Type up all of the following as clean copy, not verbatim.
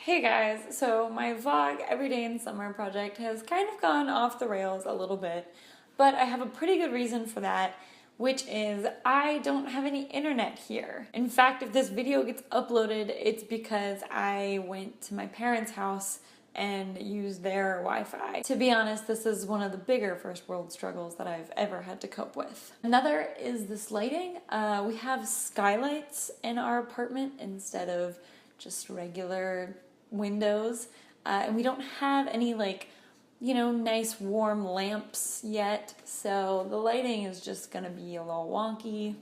Hey guys, so my vlog everyday in summer project has kind of gone off the rails a little bit, but I have a pretty good reason for that, which is I don't have any internet here. In fact, if this video gets uploaded, it's because I went to my parents' house and used their Wi-Fi. To be honest, this is one of the bigger first world struggles that I've ever had to cope with. Another is this lighting. We have skylights in our apartment instead of just regular windows, and we don't have any nice warm lamps yet, so the lighting is just gonna be a little wonky.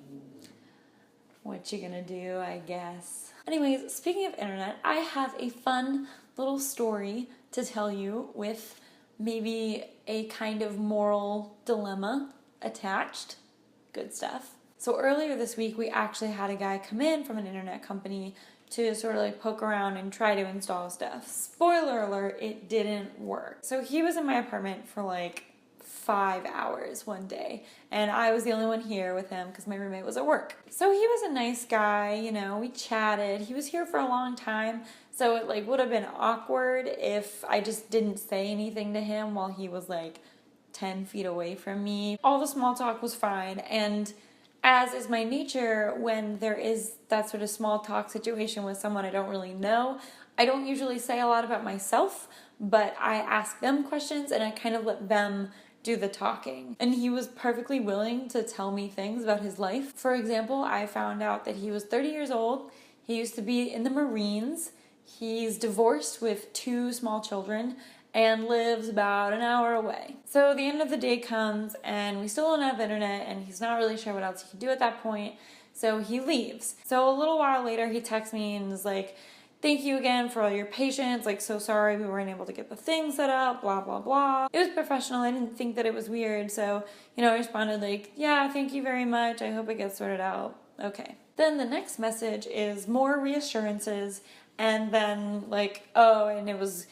What you gonna do, I guess. Anyways, speaking of internet, I have a fun little story to tell you with maybe a kind of moral dilemma attached. Good stuff. So earlier this week, we actually had a guy come in from an internet company to sort of poke around and try to install stuff. Spoiler alert, it didn't work. So he was in my apartment for 5 hours one day, and I was the only one here with him because my roommate was at work. So he was a nice guy, we chatted. He was here for a long time, so it would have been awkward if I just didn't say anything to him while he was 10 feet away from me. All the small talk was fine, and as is my nature, when there is that sort of small talk situation with someone I don't really know, I don't usually say a lot about myself, but I ask them questions and I kind of let them do the talking. And he was perfectly willing to tell me things about his life. For example, I found out that he was 30 years old. He used to be in the Marines. He's divorced with 2 small children and lives about an hour away. So the end of the day comes and we still don't have internet and he's not really sure what else he can do at that point, so he leaves. So a little while later he texts me and is like, thank you again for all your patience, so sorry we weren't able to get the thing set up, blah blah blah. It was professional, I didn't think that it was weird, so I responded yeah, thank you very much, I hope it gets sorted out. Okay. Then the next message is more reassurances, and then oh, and it was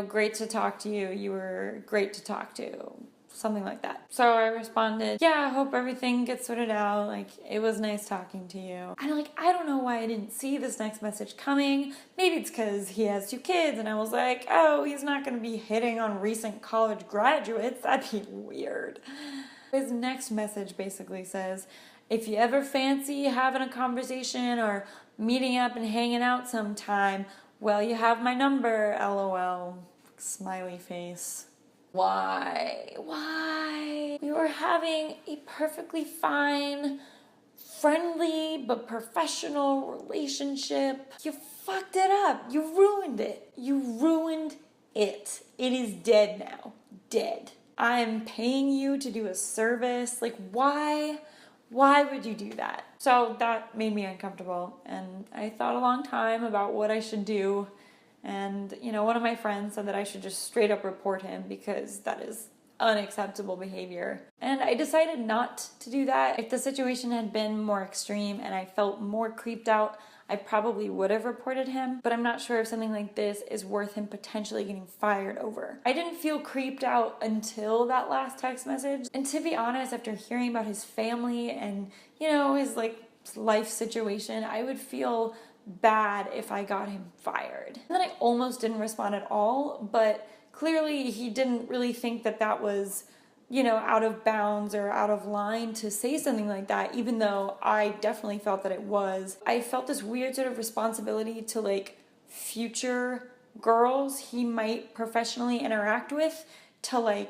great to talk to you. You were great to talk to. Something like that. So I responded, yeah, I hope everything gets sorted out. It was nice talking to you. And I don't know why I didn't see this next message coming. Maybe it's because he has 2 kids and I was like, oh, he's not going to be hitting on recent college graduates. That'd be weird. His next message basically says, if you ever fancy having a conversation or meeting up and hanging out sometime, well, you have my number, LOL. Smiley face. Why? Why? We were having a perfectly fine, friendly, but professional relationship. You fucked it up. You ruined it. You ruined it. It is dead now. Dead. I'm paying you to do a service. Why? Why would you do that? So that made me uncomfortable, and I thought a long time about what I should do, and one of my friends said that I should just straight up report him because that is unacceptable behavior. And I decided not to do that. If the situation had been more extreme and I felt more creeped out, I probably would have reported him, but I'm not sure if something like this is worth him potentially getting fired over. I didn't feel creeped out until that last text message, and to be honest, after hearing about his family and his life situation, I would feel bad if I got him fired. And then I almost didn't respond at all, but clearly he didn't really think that that was out of bounds or out of line to say something like that, even though I definitely felt that it was. I felt this weird sort of responsibility to future girls he might professionally interact with to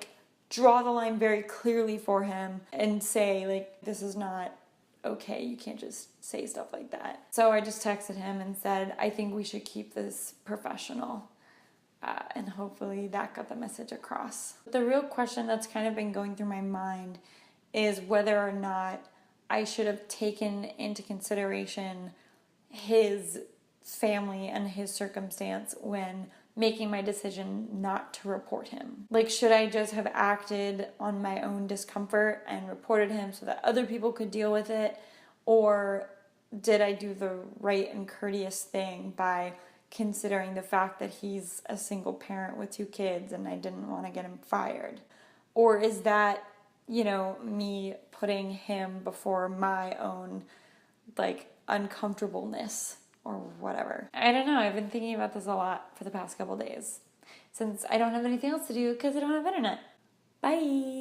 draw the line very clearly for him and say this is not okay, you can't just say stuff like that. So I just texted him and said, I think we should keep this professional. And hopefully that got the message across. The real question that's kind of been going through my mind is whether or not I should have taken into consideration his family and his circumstance when making my decision not to report him. Should I just have acted on my own discomfort and reported him so that other people could deal with it? Or did I do the right and courteous thing by considering the fact that he's a single parent with 2 kids and I didn't want to get him fired? Or is that, me putting him before my own, uncomfortableness or whatever. I don't know, I've been thinking about this a lot for the past couple days since I don't have anything else to do because I don't have internet. Bye!